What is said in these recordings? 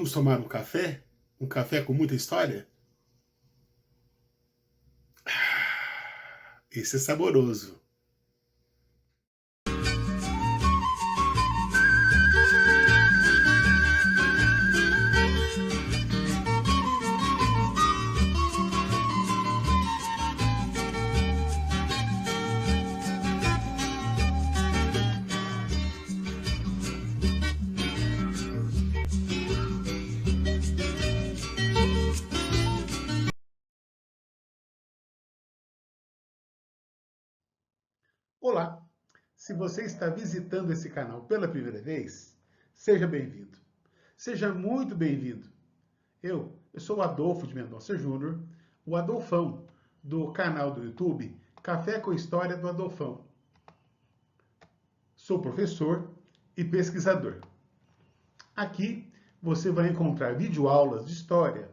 Vamos tomar um café? Um café com muita história? Esse é saboroso. Olá! Se você está visitando esse canal pela primeira vez, seja bem-vindo. Seja muito bem-vindo. Eu sou o Adolfo de Mendonça Júnior, o Adolfão, do canal do YouTube Café com História do Adolfão. Sou professor e pesquisador. Aqui você vai encontrar videoaulas de história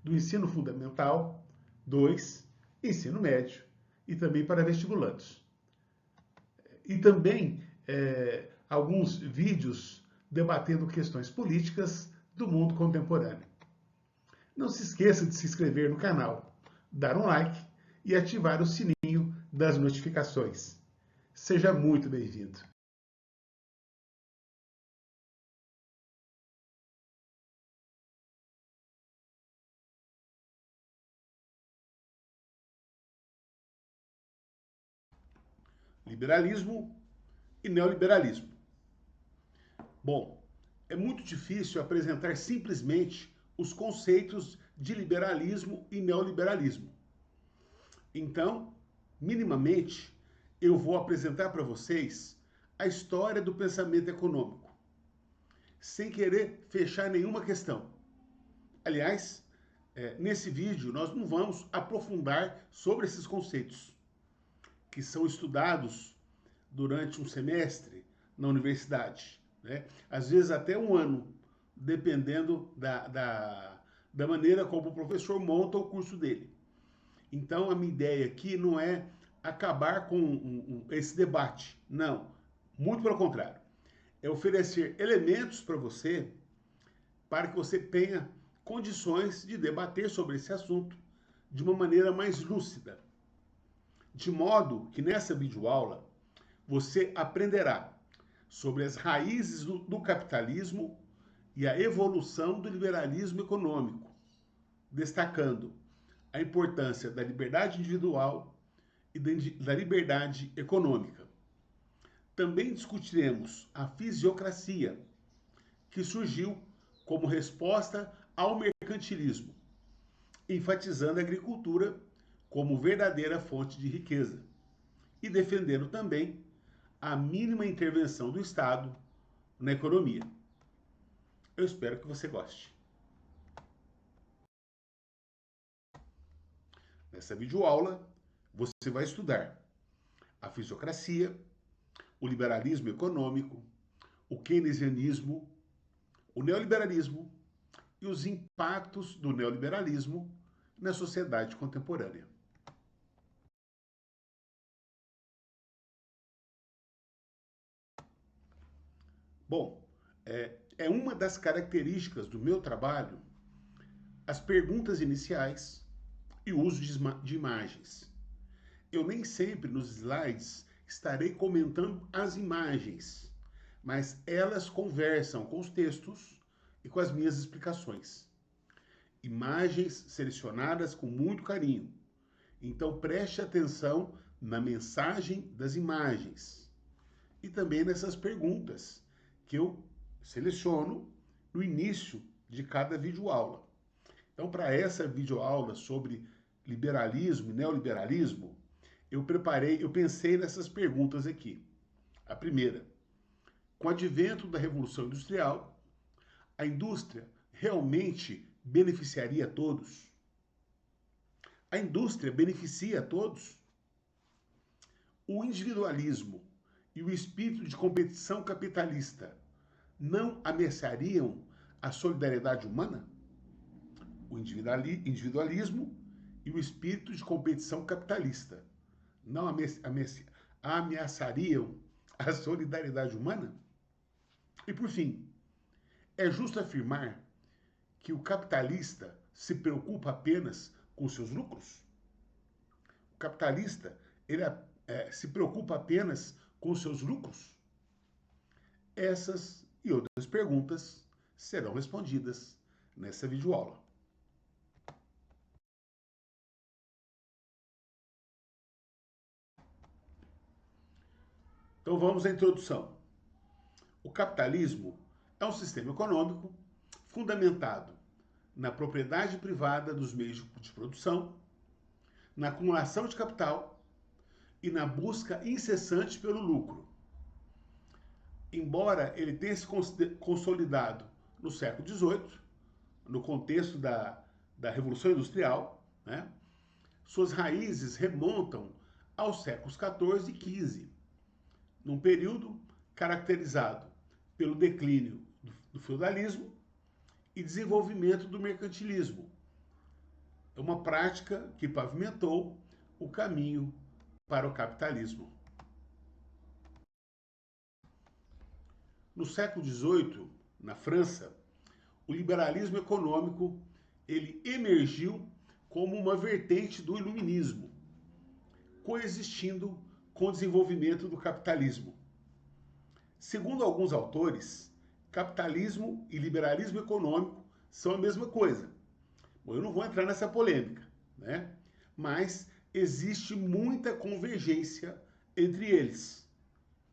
do ensino fundamental 2, ensino médio e também para vestibulandos. E também alguns vídeos debatendo questões políticas do mundo contemporâneo. Não se esqueça de se inscrever no canal, dar um like e ativar o sininho das notificações. Seja muito bem-vindo. Liberalismo e neoliberalismo. Bom, é muito difícil apresentar simplesmente os conceitos de liberalismo e neoliberalismo. Então, minimamente, eu vou apresentar para vocês a história do pensamento econômico, sem querer fechar nenhuma questão. Aliás, nesse vídeo nós não vamos aprofundar sobre esses conceitos, que são estudados durante um semestre na universidade, né? Às vezes até um ano, dependendo da maneira como o professor monta o curso dele. Então, a minha ideia aqui não é acabar com esse debate, não. Muito pelo contrário. É oferecer elementos para você, para que você tenha condições de debater sobre esse assunto de uma maneira mais lúcida. De modo que nessa videoaula você aprenderá sobre as raízes do capitalismo e a evolução do liberalismo econômico, destacando a importância da liberdade individual e da liberdade econômica. Também discutiremos a fisiocracia, que surgiu como resposta ao mercantilismo, enfatizando a agricultura como verdadeira fonte de riqueza e defendendo também a mínima intervenção do Estado na economia. Eu espero que você goste. Nessa videoaula, você vai estudar a fisiocracia, o liberalismo econômico, o keynesianismo, o neoliberalismo e os impactos do neoliberalismo na sociedade contemporânea. Bom, é uma das características do meu trabalho as perguntas iniciais e o uso de imagens. Eu nem sempre nos slides estarei comentando as imagens, mas elas conversam com os textos e com as minhas explicações. Imagens selecionadas com muito carinho. Então preste atenção na mensagem das imagens e também nessas perguntas que eu seleciono no início de cada videoaula. Então, para essa videoaula sobre liberalismo e neoliberalismo, eu pensei nessas perguntas aqui. A primeira, com o advento da Revolução Industrial, a indústria realmente beneficiaria a todos? A indústria beneficia a todos? O individualismo e o espírito de competição capitalista não ameaçariam a solidariedade humana? O individualismo e o espírito de competição capitalista não ameaçariam a solidariedade humana? E por fim, é justo afirmar que o capitalista se preocupa apenas com seus lucros? O capitalista, ele se preocupa apenas com seus lucros? Essas e outras perguntas serão respondidas nessa videoaula. Então vamos à introdução. O capitalismo é um sistema econômico fundamentado na propriedade privada dos meios de produção, na acumulação de capital e na busca incessante pelo lucro. Embora ele tenha se consolidado no século XVIII, no contexto da Revolução Industrial, né, suas raízes remontam aos séculos XIV e XV, num período caracterizado pelo declínio do feudalismo e desenvolvimento do mercantilismo. É uma prática que pavimentou o caminho para o capitalismo. No século XVIII, na França, o liberalismo econômico ele emergiu como uma vertente do iluminismo, coexistindo com o desenvolvimento do capitalismo. Segundo alguns autores, capitalismo e liberalismo econômico são a mesma coisa. Bom, eu não vou entrar nessa polêmica, né? Mas existe muita convergência entre eles.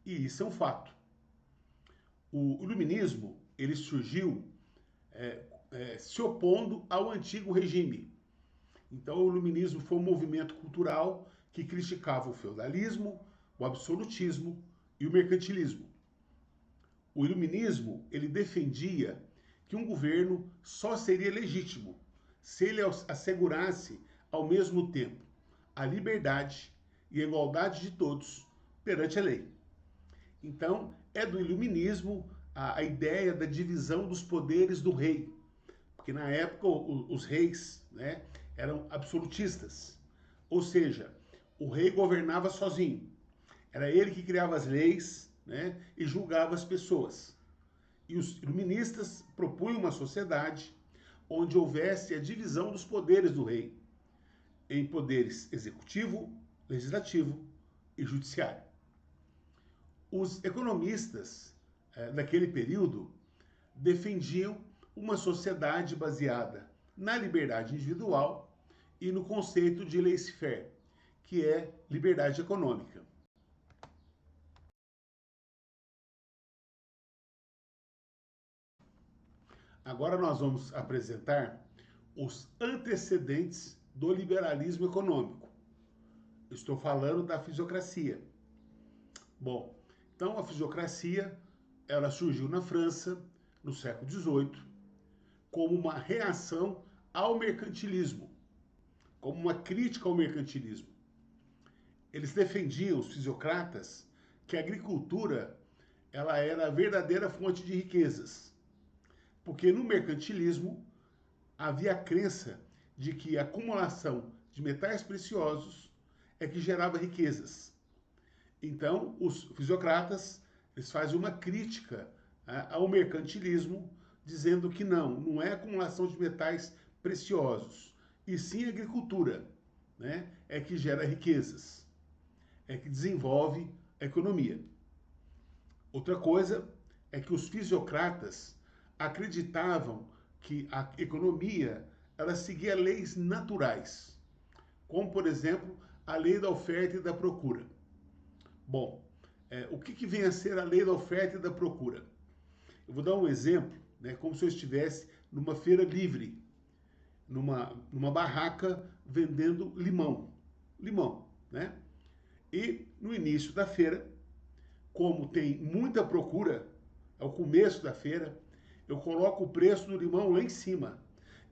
E isso é um fato. O iluminismo ele surgiu se opondo ao antigo regime. Então, o iluminismo foi um movimento cultural que criticava o feudalismo, o absolutismo e o mercantilismo. O iluminismo ele defendia que um governo só seria legítimo se ele assegurasse ao mesmo tempo a liberdade e a igualdade de todos perante a lei. Então, é do iluminismo a ideia da divisão dos poderes do rei, porque na época os reis, né, eram absolutistas, ou seja, o rei governava sozinho, era ele que criava as leis, né, e julgava as pessoas. E os iluministas propunham uma sociedade onde houvesse a divisão dos poderes do rei em poderes executivo, legislativo e judiciário. Os economistas daquele período defendiam uma sociedade baseada na liberdade individual e no conceito de laissez-faire, que é liberdade econômica. Agora nós vamos apresentar os antecedentes do liberalismo econômico. Estou falando da fisiocracia. Bom, então a fisiocracia ela surgiu na França no século XVIII como uma reação ao mercantilismo, como uma crítica ao mercantilismo. Eles defendiam, os fisiocratas, que a agricultura ela era a verdadeira fonte de riquezas, porque no mercantilismo havia a crença de que a acumulação de metais preciosos é que gerava riquezas. Então, os fisiocratas eles fazem uma crítica ao mercantilismo, dizendo que não é acumulação de metais preciosos, e sim a agricultura, né, é que gera riquezas, é que desenvolve a economia. Outra coisa é que os fisiocratas acreditavam que a economia ela seguia leis naturais, como, por exemplo, a lei da oferta e da procura. Bom, o que vem a ser a lei da oferta e da procura? Eu vou dar um exemplo, né, como se eu estivesse numa feira livre, numa barraca vendendo limão, né? E no início da feira, como tem muita procura, é o começo da feira, eu coloco o preço do limão lá em cima.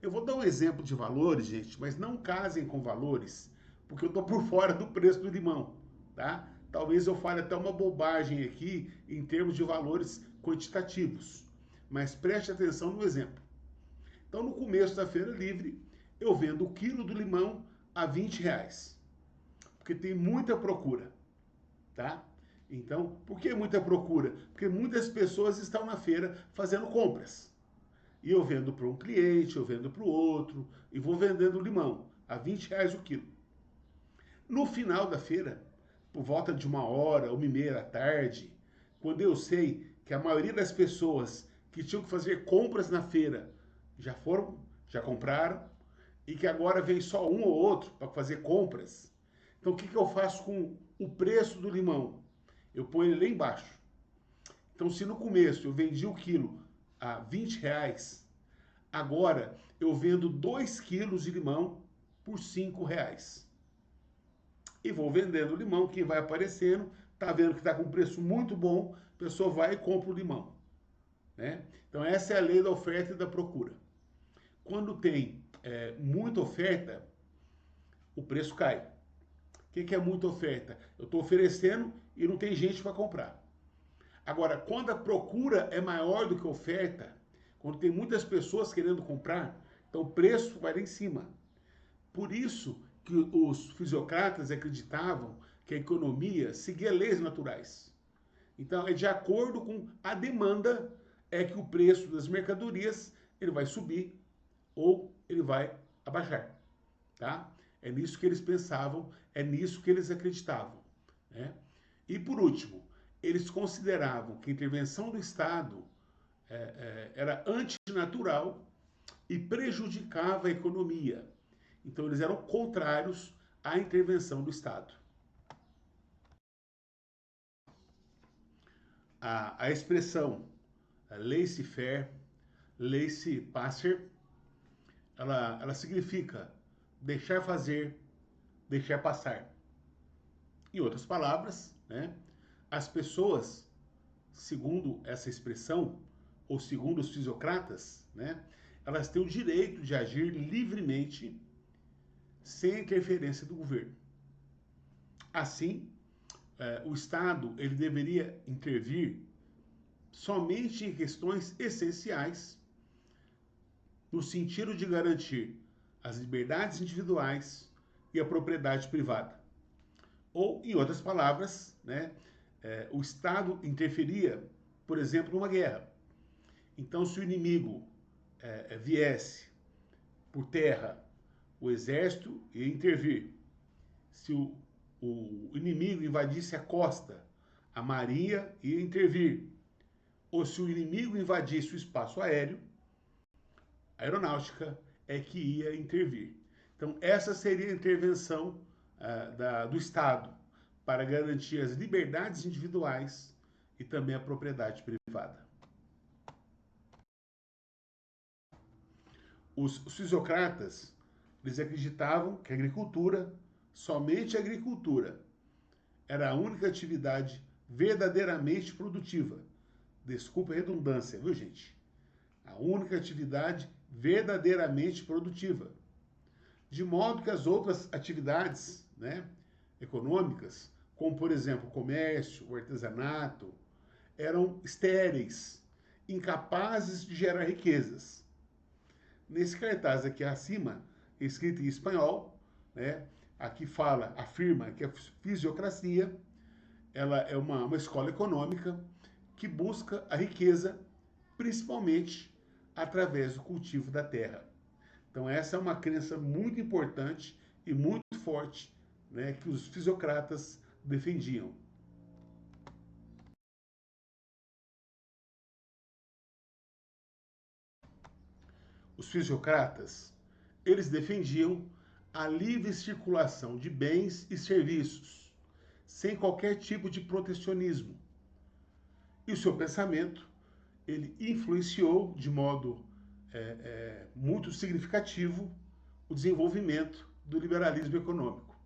Eu vou dar um exemplo de valores, gente, mas não casem com valores, porque eu estou por fora do preço do limão, tá? Talvez eu fale até uma bobagem aqui em termos de valores quantitativos, mas preste atenção no exemplo. Então, no começo da feira livre, eu vendo o quilo do limão a R$20, porque tem muita procura, tá? Então, por que muita procura? Porque muitas pessoas estão na feira fazendo compras. E eu vendo para um cliente, eu vendo para o outro, e vou vendendo limão a R$ 20 o quilo. No final da feira, por volta de 1 hora, 1h30 da tarde, quando eu sei que a maioria das pessoas que tinham que fazer compras na feira já foram, já compraram, e que agora vem só um ou outro para fazer compras. Então o que eu faço com o preço do limão? Eu ponho ele lá embaixo. Então se no começo eu vendi o quilo a R$ 20, agora eu vendo 2 quilos de limão por R$ 5. E vou vendendo limão, quem vai aparecendo, tá vendo que está com um preço muito bom, a pessoa vai e compra o limão. Né? Então essa é a lei da oferta e da procura. Quando tem muita oferta, o preço cai. O que é muita oferta? Eu estou oferecendo e não tem gente para comprar. Agora, quando a procura é maior do que a oferta, quando tem muitas pessoas querendo comprar, então o preço vai lá em cima. Por isso que os fisiocratas acreditavam que a economia seguia leis naturais. Então, é de acordo com a demanda é que o preço das mercadorias ele vai subir ou ele vai abaixar, tá? É nisso que eles pensavam, é nisso que eles acreditavam, né? E por último, eles consideravam que a intervenção do Estado era antinatural e prejudicava a economia. Então eles eram contrários à intervenção do Estado. A expressão laissez-faire, laissez-passer, ela significa deixar fazer, deixar passar. Em outras palavras, né, as pessoas, segundo essa expressão, ou segundo os fisiocratas, né, elas têm o direito de agir livremente sem interferência do governo. Assim, o Estado ele deveria intervir somente em questões essenciais, no sentido de garantir as liberdades individuais e a propriedade privada. Ou, em outras palavras, né, o Estado interferia, por exemplo, numa guerra. Então, se o inimigo viesse por terra, o exército ia intervir. Se o inimigo invadisse a costa, a marinha ia intervir. Ou se o inimigo invadisse o espaço aéreo, a aeronáutica é que ia intervir. Então, essa seria a intervenção do Estado para garantir as liberdades individuais e também a propriedade privada. Os fisiocratas, eles acreditavam que a agricultura, somente a agricultura, era a única atividade verdadeiramente produtiva. Desculpa a redundância, viu, gente? A única atividade verdadeiramente produtiva. De modo que as outras atividades, né, econômicas, como por exemplo o comércio, o artesanato, eram estéreis, incapazes de gerar riquezas. Nesse cartaz aqui acima, escrito em espanhol, né, aqui afirma que a fisiocracia ela é uma escola econômica que busca a riqueza principalmente através do cultivo da terra. Então essa é uma crença muito importante e muito forte, né, que os fisiocratas defendiam. Os fisiocratas, eles defendiam a livre circulação de bens e serviços, sem qualquer tipo de protecionismo. E o seu pensamento, ele influenciou de modo muito significativo o desenvolvimento do liberalismo econômico.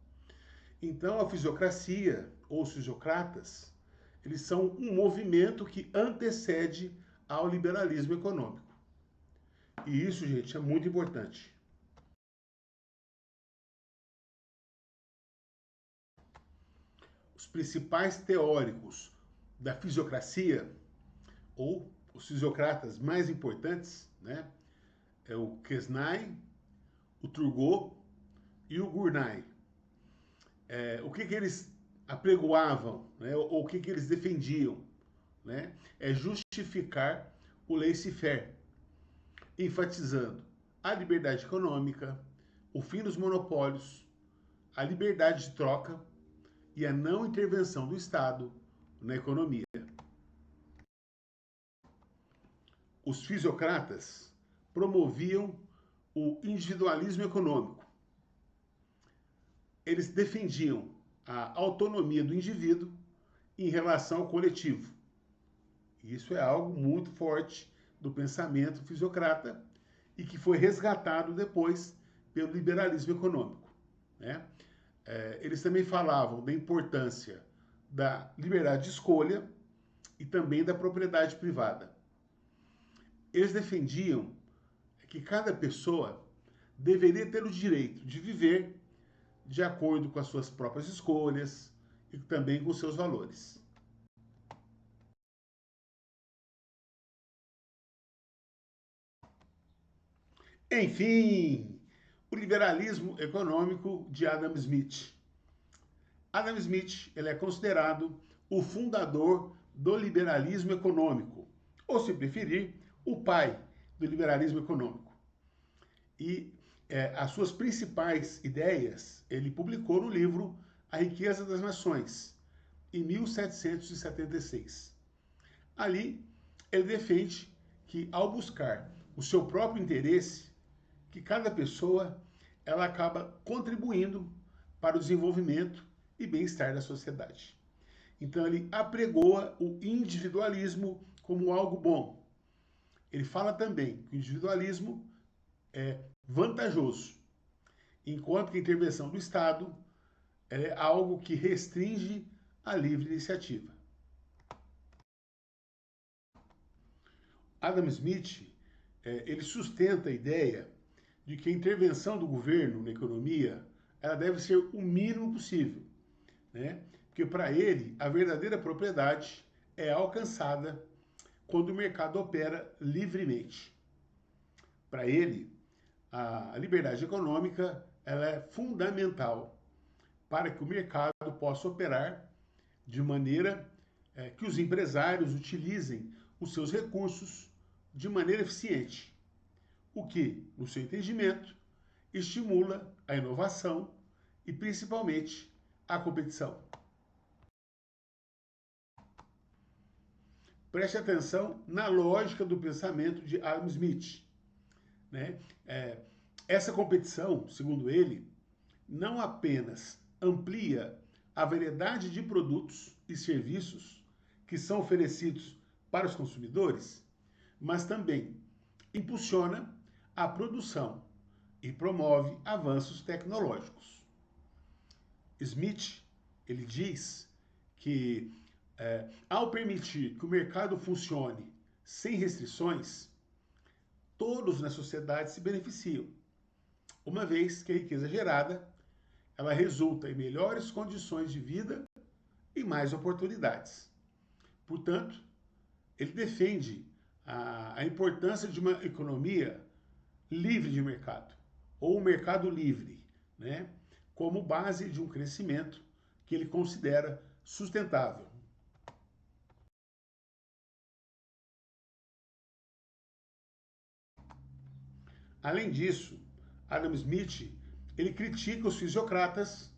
Então, a fisiocracia, ou os fisiocratas, eles são um movimento que antecede ao liberalismo econômico. E isso, gente, é muito importante. Os principais teóricos da fisiocracia, ou os fisiocratas mais importantes, né, é o Quesnay, o Turgot e o Gournay. O que eles apregoavam, né, ou o que eles defendiam, né, é justificar o laissez-faire. enfatizando a liberdade econômica, o fim dos monopólios, a liberdade de troca e a não intervenção do Estado na economia. Os fisiocratas promoviam o individualismo econômico. Eles defendiam a autonomia do indivíduo em relação ao coletivo. Isso é algo muito forte do pensamento fisiocrata e que foi resgatado depois pelo liberalismo econômico, né? Eles também falavam da importância da liberdade de escolha e também da propriedade privada. Eles defendiam que cada pessoa deveria ter o direito de viver de acordo com as suas próprias escolhas e também com seus valores. Enfim, o liberalismo econômico de Adam Smith. Adam Smith, ele é considerado o fundador do liberalismo econômico, ou, se preferir, o pai do liberalismo econômico. E as suas principais ideias ele publicou no livro A Riqueza das Nações, em 1776. Ali, ele defende que, ao buscar o seu próprio interesse, que cada pessoa ela acaba contribuindo para o desenvolvimento e bem-estar da sociedade. Então ele apregoa o individualismo como algo bom. Ele fala também que o individualismo é vantajoso, enquanto que a intervenção do Estado é algo que restringe a livre iniciativa. Adam Smith ele sustenta a ideia de que a intervenção do governo na economia ela deve ser o mínimo possível, né? Porque para ele a verdadeira propriedade é alcançada quando o mercado opera livremente. Para ele, a liberdade econômica ela é fundamental para que o mercado possa operar de maneira que os empresários utilizem os seus recursos de maneira eficiente, o que, no seu entendimento, estimula a inovação e, principalmente, a competição. Preste atenção na lógica do pensamento de Adam Smith, né? Essa competição, segundo ele, não apenas amplia a variedade de produtos e serviços que são oferecidos para os consumidores, mas também impulsiona a produção e promove avanços tecnológicos. Smith, ele diz que ao permitir que o mercado funcione sem restrições, todos na sociedade se beneficiam, uma vez que a riqueza gerada ela resulta em melhores condições de vida e mais oportunidades. Portanto, ele defende a importância de uma economia livre de mercado, ou um mercado livre, né, como base de um crescimento que ele considera sustentável. Além disso, Adam Smith ele critica os fisiocratas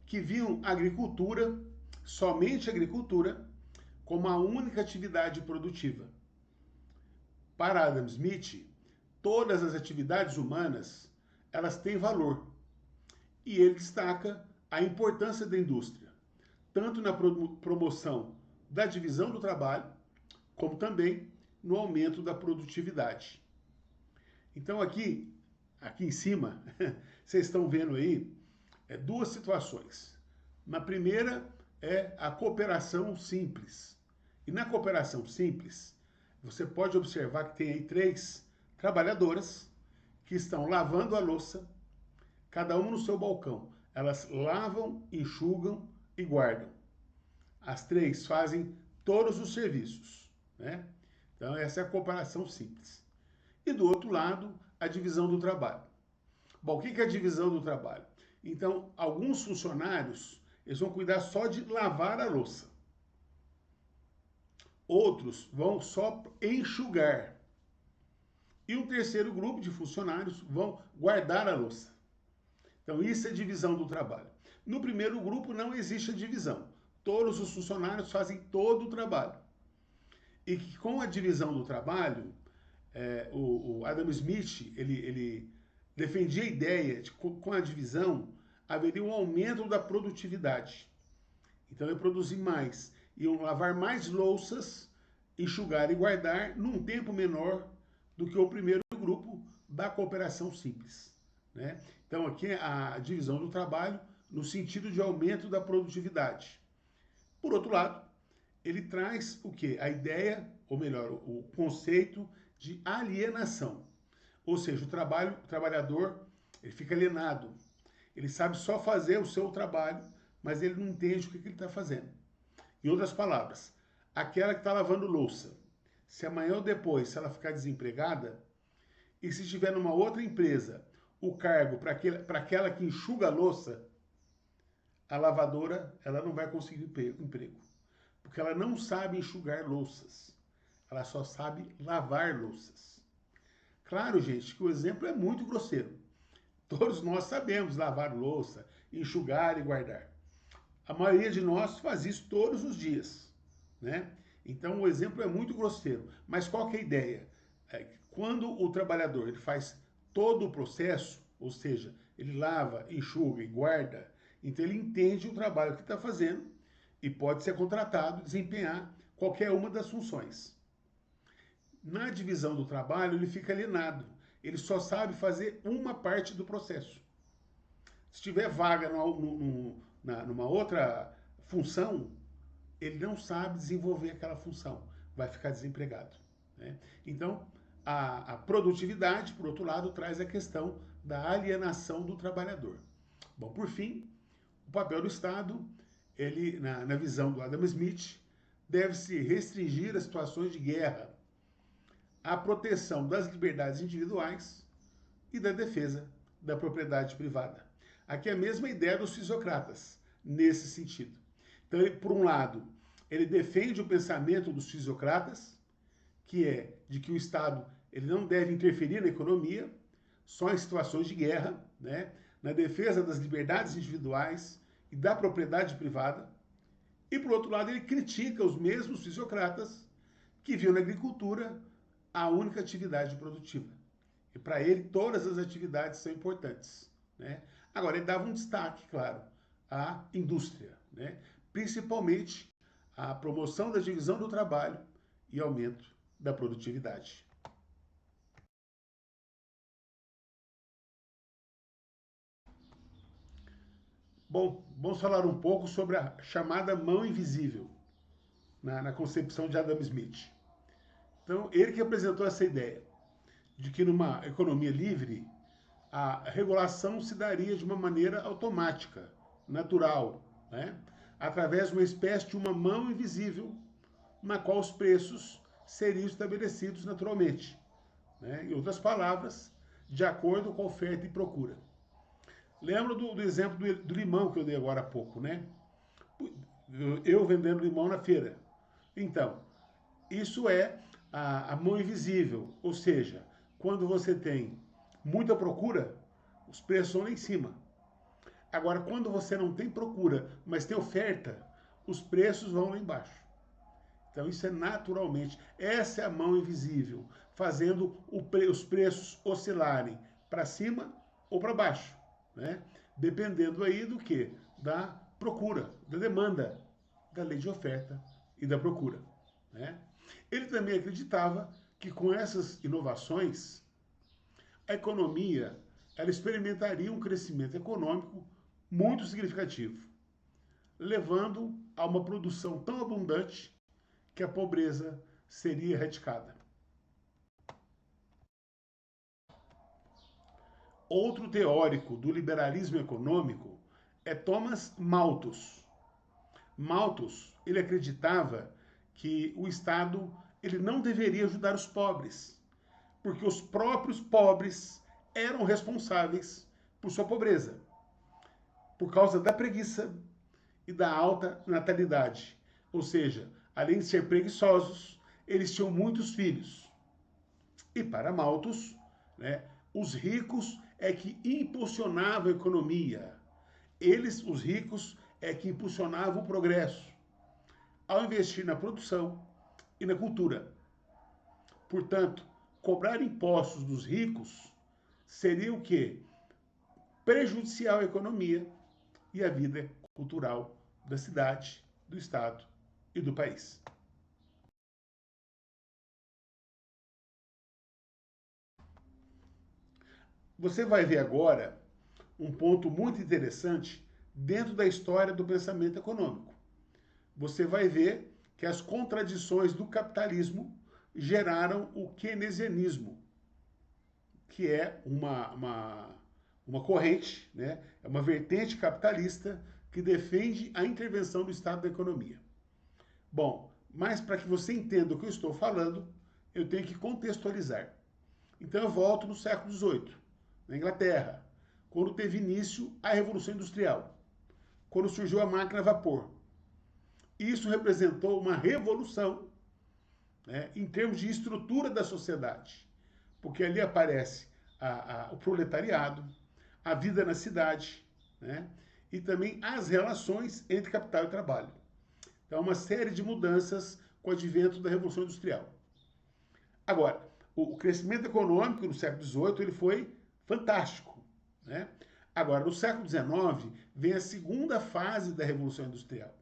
que viam a agricultura, somente a agricultura, como a única atividade produtiva. Para Adam Smith, todas as atividades humanas elas têm valor. E ele destaca a importância da indústria, tanto na promoção da divisão do trabalho, como também no aumento da produtividade. Então aqui em cima, vocês estão vendo aí duas situações. Na primeira é a cooperação simples. E na cooperação simples, você pode observar que tem aí 3 trabalhadoras que estão lavando a louça, cada uma no seu balcão. Elas lavam, enxugam e guardam. As 3 fazem todos os serviços, né? Então essa é a cooperação simples. E do outro lado, a divisão do trabalho. Bom, o que é a divisão do trabalho? Então, alguns funcionários, eles vão cuidar só de lavar a louça. Outros vão só enxugar. E um terceiro grupo de funcionários vão guardar a louça. Então, isso é divisão do trabalho. No primeiro grupo não existe a divisão. Todos os funcionários fazem todo o trabalho. E que com a divisão do trabalho, o Adam Smith, ele defendia a ideia de que com a divisão haveria um aumento da produtividade. Então, eu produzi mais. Iam lavar mais louças, enxugar e guardar num tempo menor do que o primeiro grupo da cooperação simples. Né? Então, aqui é a divisão do trabalho no sentido de aumento da produtividade. Por outro lado, ele traz o quê? A ideia, ou melhor, o conceito de alienação. Ou seja, o trabalhador, ele fica alienado. Ele sabe só fazer o seu trabalho, mas ele não entende o que ele está fazendo. Em outras palavras, aquela que está lavando louça, se amanhã ou depois, se ela ficar desempregada, e se estiver numa outra empresa, o cargo para aquela que enxuga a louça, a lavadora, ela não vai conseguir emprego. Porque ela não sabe enxugar louças. Ela só sabe lavar louças. Claro, gente, que o exemplo é muito grosseiro. Todos nós sabemos lavar louça, enxugar e guardar. A maioria de nós faz isso todos os dias, né? Então o exemplo é muito grosseiro. Mas qual que é a ideia? Quando o trabalhador ele faz todo o processo, ou seja, ele lava, enxuga e guarda, então ele entende o trabalho que está fazendo e pode ser contratado, desempenhar qualquer uma das funções. Na divisão do trabalho, ele fica alienado. Ele só sabe fazer uma parte do processo. Se tiver vaga numa outra função, ele não sabe desenvolver aquela função. Vai ficar desempregado. Né? Então, a produtividade, por outro lado, traz a questão da alienação do trabalhador. Bom, por fim, o papel do Estado, ele, na visão do Adam Smith, deve-se restringir as situações de guerra, à proteção das liberdades individuais e da defesa da propriedade privada. Aqui é a mesma ideia dos fisiocratas, nesse sentido. Então, por um lado, ele defende o pensamento dos fisiocratas, que é de que o Estado ele não deve interferir na economia, só em situações de guerra, né? Na defesa das liberdades individuais e da propriedade privada. E, por outro lado, ele critica os mesmos fisiocratas que viam na agricultura a única atividade produtiva. E para ele, todas as atividades são importantes. Né? Agora, ele dava um destaque, claro, à indústria, né? Principalmente a promoção da divisão do trabalho e aumento da produtividade. Bom, vamos falar um pouco sobre a chamada mão invisível na concepção de Adam Smith. Então, ele que apresentou essa ideia de que numa economia livre, a regulação se daria de uma maneira automática, natural, né? Através de uma espécie de uma mão invisível, na qual os preços seriam estabelecidos naturalmente. Né? Em outras palavras, de acordo com a oferta e procura. Lembra do exemplo do limão que eu dei agora há pouco, né? Eu vendendo limão na feira. Então, isso é a mão invisível, ou seja, quando você tem muita procura, os preços vão lá em cima. Agora, quando você não tem procura, mas tem oferta, os preços vão lá embaixo. Então, isso é naturalmente. Essa é a mão invisível, fazendo os preços oscilarem para cima ou para baixo, né? Dependendo aí do que? Da procura, da demanda, da lei de oferta e da procura, né? Ele também acreditava que com essas inovações, a economia ela experimentaria um crescimento econômico muito significativo, levando a uma produção tão abundante que a pobreza seria erradicada. Outro teórico do liberalismo econômico é Thomas Malthus. Malthus, ele acreditava que o Estado ele não deveria ajudar os pobres, porque os próprios pobres eram responsáveis por sua pobreza, por causa da preguiça e da alta natalidade. Ou seja, além de ser preguiçosos, eles tinham muitos filhos. E para Malthus, né, os ricos é que impulsionavam a economia. Eles, os ricos, é que impulsionavam o progresso, ao investir na produção e na cultura. Portanto, cobrar impostos dos ricos seria o quê? Prejudicial à economia e à vida cultural da cidade, do estado e do país. Você vai ver agora um ponto muito interessante dentro da história do pensamento econômico. Você vai ver que as contradições do capitalismo geraram o keynesianismo, que é uma corrente, né? É uma vertente capitalista que defende a intervenção do Estado da economia. Bom, mas para que você entenda o que eu estou falando, eu tenho que contextualizar. Então eu volto no século XVIII, na Inglaterra, quando teve início a Revolução Industrial, quando surgiu a máquina a vapor. Isso representou uma revolução, né, em termos de estrutura da sociedade, porque ali aparece o proletariado, a vida na cidade, né, e também as relações entre capital e trabalho. Então, uma série de mudanças com o advento da Revolução Industrial. Agora, o crescimento econômico no século XVIII ele foi fantástico, né? Agora, no século XIX, vem a segunda fase da Revolução Industrial,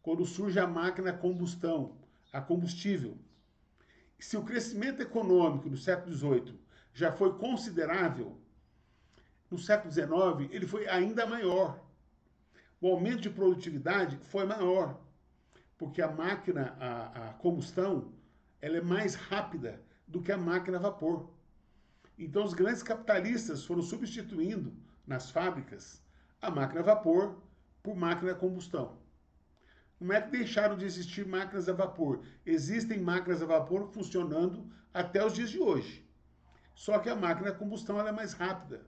quando surge a máquina a combustão, a combustível. Se o crescimento econômico no século XVIII já foi considerável, no século XIX ele foi ainda maior. O aumento de produtividade foi maior, porque a máquina a combustão ela é mais rápida do que a máquina a vapor. Então os grandes capitalistas foram substituindo nas fábricas a máquina a vapor por máquina a combustão. Não é que deixaram de existir máquinas a vapor. Existem máquinas a vapor funcionando até os dias de hoje. Só que a máquina a combustão ela é mais rápida.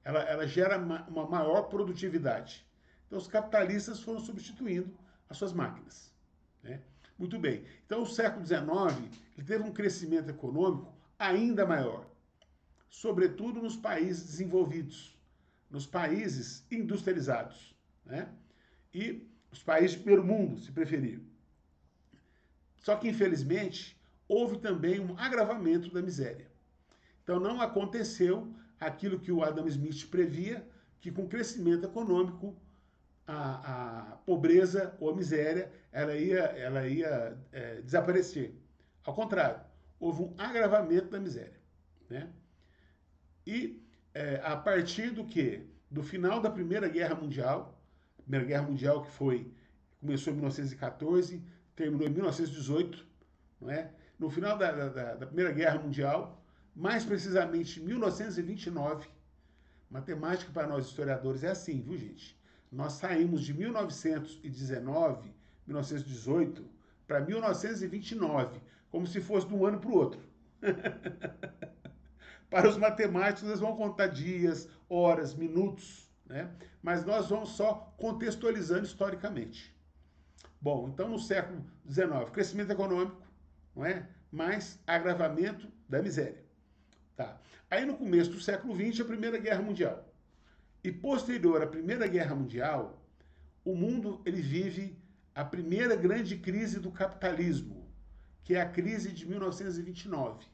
Ela gera uma maior produtividade. Então os capitalistas foram substituindo as suas máquinas, né? Muito bem. Então o século XIX ele teve um crescimento econômico ainda maior, sobretudo nos países desenvolvidos, nos países industrializados, né? E os países de primeiro mundo, se preferir. Só que, infelizmente, houve também um agravamento da miséria. Então, não aconteceu aquilo que o Adam Smith previa, que com o crescimento econômico, a pobreza ou a miséria ela ia desaparecer. Ao contrário, houve um agravamento da miséria, né? E a partir do que? Do final da Primeira Guerra Mundial, que começou em 1914, terminou em 1918, não é? No final da Primeira Guerra Mundial, mais precisamente em 1929, matemática para nós historiadores é assim, viu gente? Nós saímos de 1919, 1918, para 1929, como se fosse de um ano para o outro. Para os matemáticos, eles vão contar dias, horas, minutos, né? Mas nós vamos só contextualizando historicamente. Bom, então no século XIX, crescimento econômico, não é? Mais agravamento da miséria. Tá. Aí no começo do século XX, a Primeira Guerra Mundial. E posterior à Primeira Guerra Mundial, o mundo ele vive a primeira grande crise do capitalismo, que é a crise de 1929,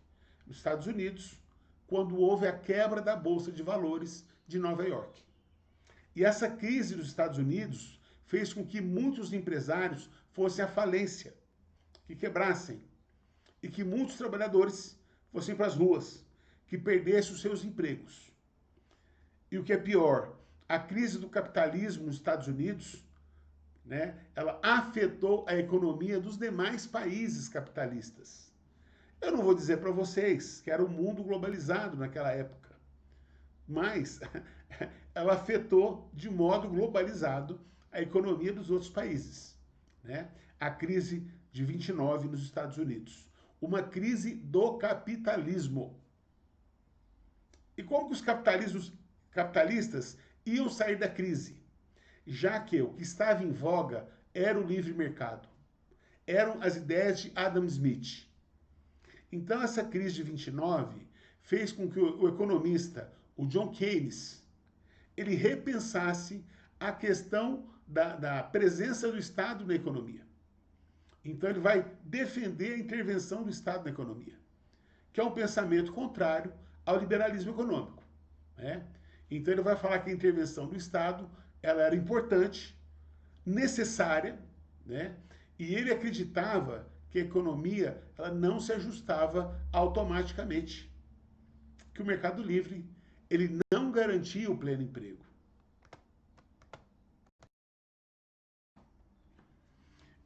nos Estados Unidos, quando houve a quebra da Bolsa de Valores de Nova York. E essa crise dos Estados Unidos fez com que muitos empresários fossem à falência, que quebrassem, e que muitos trabalhadores fossem para as ruas, que perdessem os seus empregos. E o que é pior, a crise do capitalismo nos Estados Unidos, né, ela afetou a economia dos demais países capitalistas. Eu não vou dizer para vocês que era um mundo globalizado naquela época, mas ela afetou de modo globalizado a economia dos outros países, né? A crise de 29 nos Estados Unidos, uma crise do capitalismo. E como que os capitalistas iam sair da crise? Já que o que estava em voga era o livre mercado, eram as ideias de Adam Smith. Então, essa crise de 29 fez com que o economista, o John Keynes, ele repensasse a questão da presença do Estado na economia. Então, ele vai defender a intervenção do Estado na economia, que é um pensamento contrário ao liberalismo econômico, né? Então, ele vai falar que a intervenção do Estado ela era importante, necessária, né? E ele acreditava que a economia ela não se ajustava automaticamente, que o mercado livre ele não garantia o pleno emprego.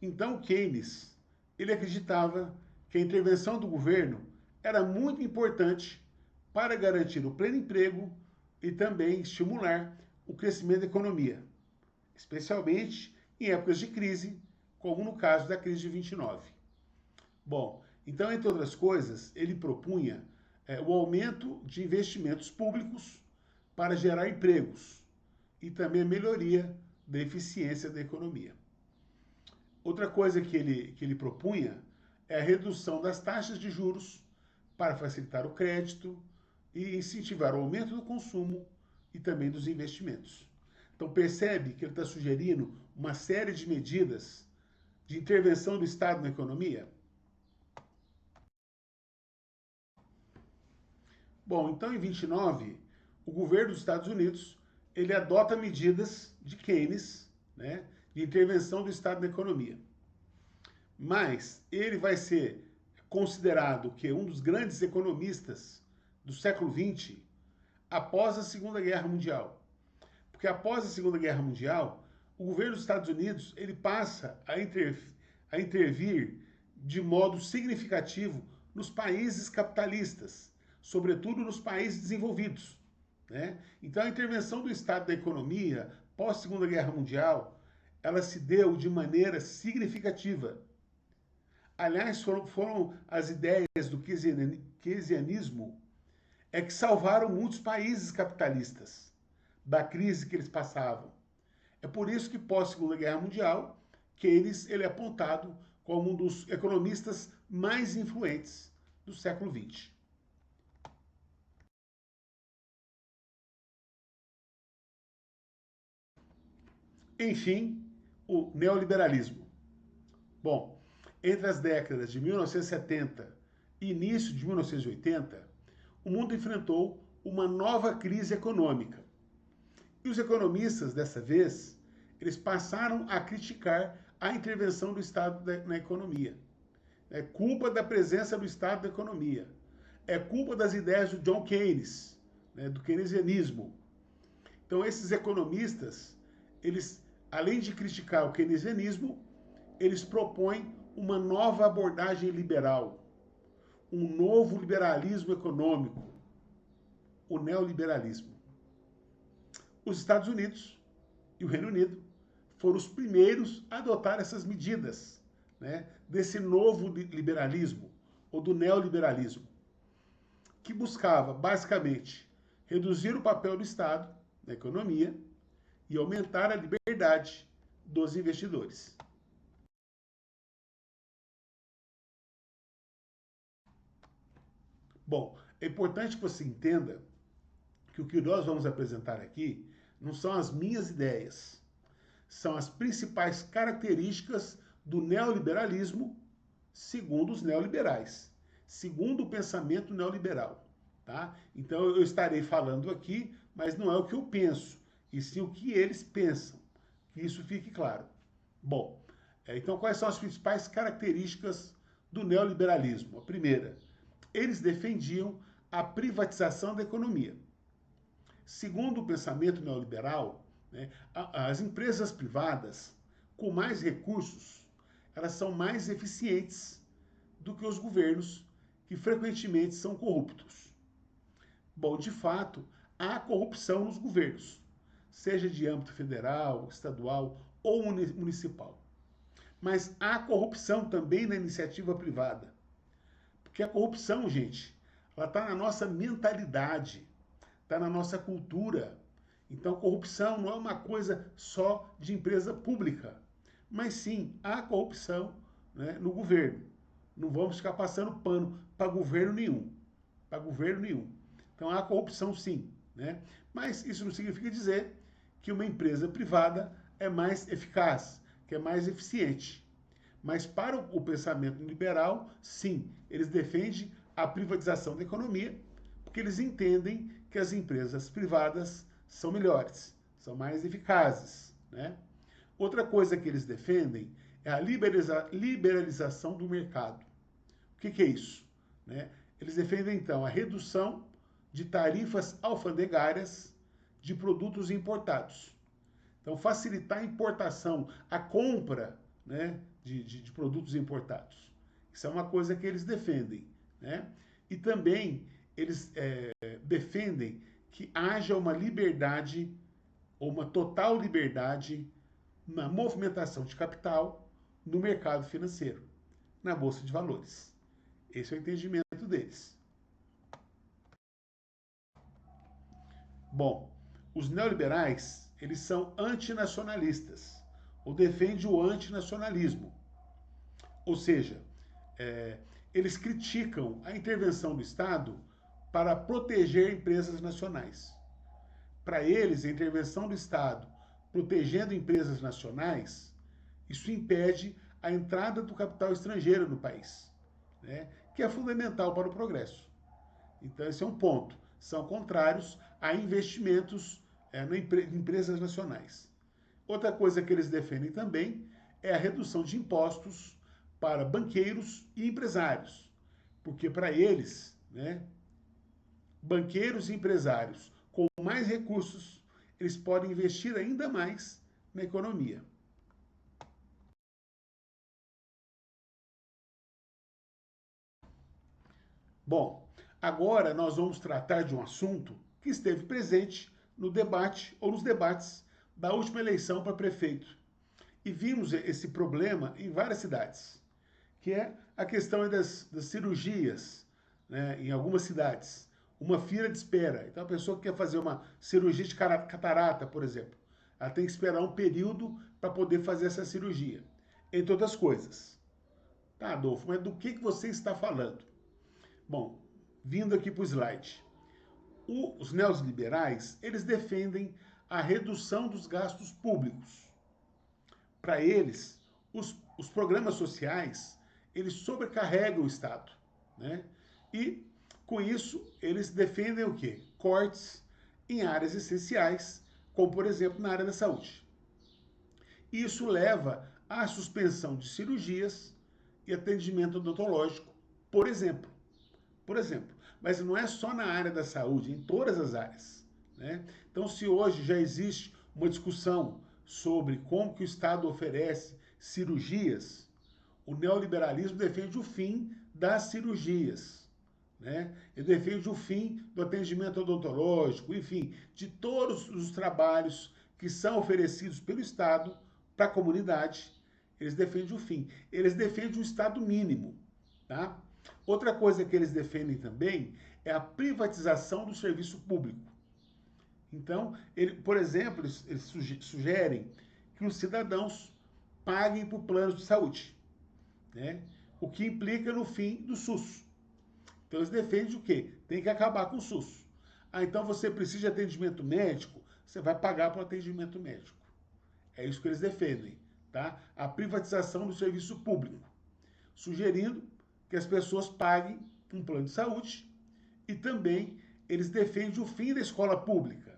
Então, Keynes ele acreditava que a intervenção do governo era muito importante para garantir o pleno emprego e também estimular o crescimento da economia, especialmente em épocas de crise, como no caso da crise de 29. Bom, então, entre outras coisas, ele propunha o aumento de investimentos públicos para gerar empregos e também a melhoria da eficiência da economia. Outra coisa que ele propunha é a redução das taxas de juros para facilitar o crédito e incentivar o aumento do consumo e também dos investimentos. Então percebe que ele está sugerindo uma série de medidas de intervenção do Estado na economia? Bom, então em 29, o governo dos Estados Unidos ele adota medidas de Keynes, né, de intervenção do Estado na economia. Mas ele vai ser considerado que um dos grandes economistas do século XX após a Segunda Guerra Mundial. Porque após a Segunda Guerra Mundial, o governo dos Estados Unidos ele passa a intervir de modo significativo nos países capitalistas, sobretudo nos países desenvolvidos, né? Então a intervenção do Estado da economia pós Segunda Guerra Mundial, ela se deu de maneira significativa. Aliás, foram as ideias do keynesianismo que salvaram muitos países capitalistas da crise que eles passavam. É por isso que pós Segunda Guerra Mundial, Keynes ele é apontado como um dos economistas mais influentes do século XX. Enfim, o neoliberalismo. Bom, entre as décadas de 1970 e início de 1980, o mundo enfrentou uma nova crise econômica. E os economistas, dessa vez, eles passaram a criticar a intervenção do Estado na economia. É culpa da presença do Estado na economia. É culpa das ideias do John Keynes, né, do keynesianismo. Então, esses economistas, eles, além de criticar o keynesianismo, eles propõem uma nova abordagem liberal, um novo liberalismo econômico, o neoliberalismo. Os Estados Unidos e o Reino Unido foram os primeiros a adotar essas medidas, né, desse novo liberalismo, ou do neoliberalismo, que buscava, basicamente, reduzir o papel do Estado na economia e aumentar a liberdade dos investidores. Bom, é importante que você entenda que o que nós vamos apresentar aqui não são as minhas ideias, são as principais características do neoliberalismo segundo os neoliberais, segundo o pensamento neoliberal, tá? Então eu estarei falando aqui, mas não é o que eu penso, e sim o que eles pensam, que isso fique claro. Bom, então quais são as principais características do neoliberalismo? A primeira, eles defendiam a privatização da economia. Segundo o pensamento neoliberal, né, as empresas privadas com mais recursos, elas são mais eficientes do que os governos, que frequentemente são corruptos. Bom, de fato, há corrupção nos governos, seja de âmbito federal, estadual ou municipal. Mas há corrupção também na iniciativa privada. Porque a corrupção, gente, ela está na nossa mentalidade, está na nossa cultura. Então, corrupção não é uma coisa só de empresa pública, mas sim há corrupção, né, no governo. Não vamos ficar passando pano para governo nenhum. Para governo nenhum. Então há corrupção sim, né? Mas isso não significa dizer que uma empresa privada é mais eficaz, que é mais eficiente. Mas para o pensamento liberal, sim, eles defendem a privatização da economia, porque eles entendem que as empresas privadas são melhores, são mais eficazes, né? Outra coisa que eles defendem é a liberalização do mercado. O que é isso? Né? Eles defendem, então, a redução de tarifas alfandegárias de produtos importados. Então, facilitar a importação, a compra, né, de produtos importados. Isso é uma coisa que eles defendem. Né? E também eles defendem que haja uma liberdade, ou uma total liberdade, na movimentação de capital no mercado financeiro, na Bolsa de Valores. Esse é o entendimento deles. Bom, os neoliberais, eles são antinacionalistas, ou defendem o antinacionalismo. Ou seja, eles criticam a intervenção do Estado para proteger empresas nacionais. Para eles, a intervenção do Estado protegendo empresas nacionais, isso impede a entrada do capital estrangeiro no país, né? Que é fundamental para o progresso. Então, esse é um ponto. São contrários a investimentos em empresas nacionais. Outra coisa que eles defendem também é a redução de impostos para banqueiros e empresários. Porque para eles, né, banqueiros e empresários com mais recursos, eles podem investir ainda mais na economia. Bom, agora nós vamos tratar de um assunto que esteve presente no debate ou nos debates da última eleição para prefeito. E vimos esse problema em várias cidades, que é a questão das cirurgias, né, em algumas cidades. Uma fila de espera. Então, a pessoa que quer fazer uma cirurgia de catarata, por exemplo, ela tem que esperar um período para poder fazer essa cirurgia. Entre outras coisas. Tá, Adolfo, mas do que você está falando? Bom, vindo aqui para o slide. Os neoliberais, eles defendem a redução dos gastos públicos. Para eles, os programas sociais, eles sobrecarregam o Estado, né? E, com isso, eles defendem o quê? Cortes em áreas essenciais, como, por exemplo, na área da saúde. Isso leva à suspensão de cirurgias e atendimento odontológico, por exemplo. Por exemplo, mas não é só na área da saúde, em todas as áreas, né? Então, se hoje já existe uma discussão sobre como que o Estado oferece cirurgias, o neoliberalismo defende o fim das cirurgias, né? Ele defende o fim do atendimento odontológico, enfim, de todos os trabalhos que são oferecidos pelo Estado para a comunidade. Eles defendem o fim. Eles defendem o Estado mínimo, tá? Outra coisa que eles defendem também é a privatização do serviço público. Então, por exemplo, eles sugerem que os cidadãos paguem por planos de saúde, né? O que implica no fim do SUS. Então, eles defendem o quê? Tem que acabar com o SUS. Ah, então você precisa de atendimento médico, você vai pagar para o atendimento médico. É isso que eles defendem, tá? A privatização do serviço público, sugerindo que as pessoas paguem um plano de saúde e também eles defendem o fim da escola pública,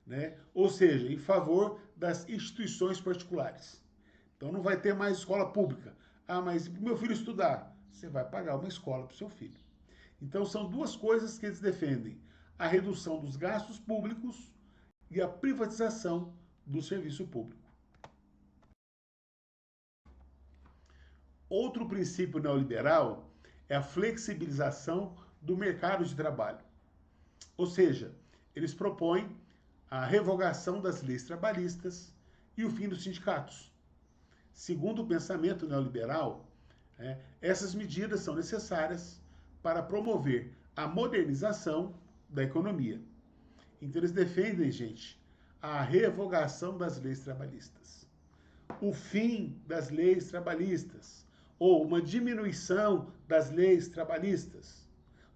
né? Ou seja, em favor das instituições particulares. Então não vai ter mais escola pública. Ah, mas para o meu filho estudar? Você vai pagar uma escola para o seu filho. Então são duas coisas que eles defendem: a redução dos gastos públicos e a privatização do serviço público. Outro princípio neoliberal é a flexibilização do mercado de trabalho. Ou seja, eles propõem a revogação das leis trabalhistas e o fim dos sindicatos. Segundo o pensamento neoliberal, essas medidas são necessárias para promover a modernização da economia. Então, eles defendem, gente, a revogação das leis trabalhistas, o fim das leis trabalhistas, ou uma diminuição das leis trabalhistas,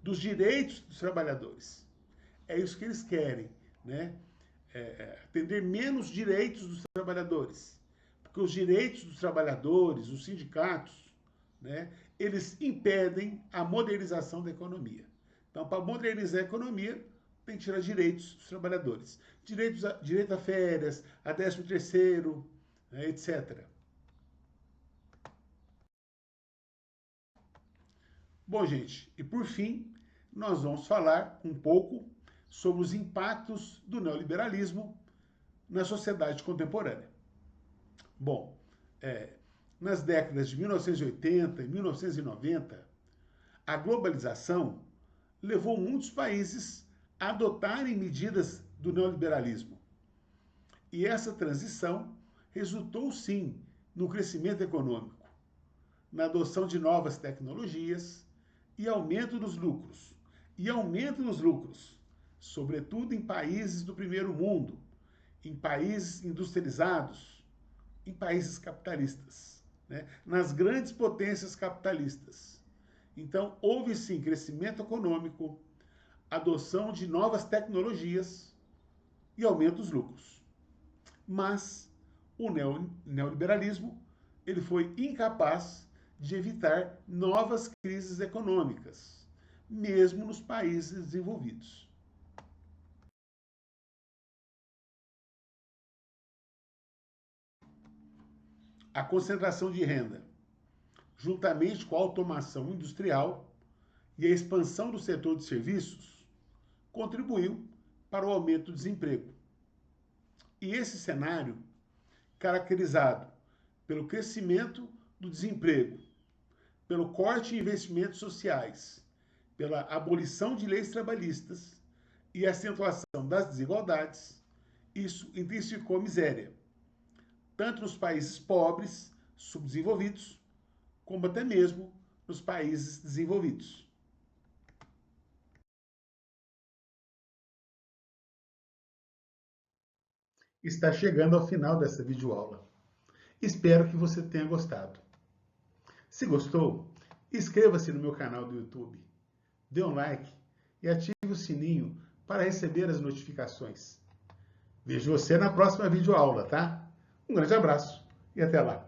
dos direitos dos trabalhadores. É isso que eles querem, né? Atender menos direitos dos trabalhadores. Porque os direitos dos trabalhadores, os sindicatos, né, eles impedem a modernização da economia. Então, para modernizar a economia, tem que tirar direitos dos trabalhadores. Direito a férias, a 13º, né, etc. Bom, gente, e por fim, nós vamos falar um pouco sobre os impactos do neoliberalismo na sociedade contemporânea. Bom, nas décadas de 1980 e 1990, a globalização levou muitos países a adotarem medidas do neoliberalismo. E essa transição resultou, sim, no crescimento econômico, na adoção de novas tecnologias e aumento dos lucros. E aumento dos lucros, sobretudo em países do primeiro mundo, em países industrializados, em países capitalistas, né? Nas grandes potências capitalistas. Então, houve sim crescimento econômico, adoção de novas tecnologias e aumento dos lucros. Mas o neoliberalismo ele foi incapaz de evitar novas crises econômicas, mesmo nos países desenvolvidos. A concentração de renda, juntamente com a automação industrial e a expansão do setor de serviços, contribuiu para o aumento do desemprego. E esse cenário, caracterizado pelo crescimento do desemprego, pelo corte em investimentos sociais, pela abolição de leis trabalhistas e acentuação das desigualdades, isso intensificou a miséria, tanto nos países pobres, subdesenvolvidos, como até mesmo nos países desenvolvidos. Está chegando ao final dessa videoaula. Espero que você tenha gostado. Se gostou, inscreva-se no meu canal do YouTube, dê um like e ative o sininho para receber as notificações. Vejo você na próxima videoaula, tá? Um grande abraço e até lá!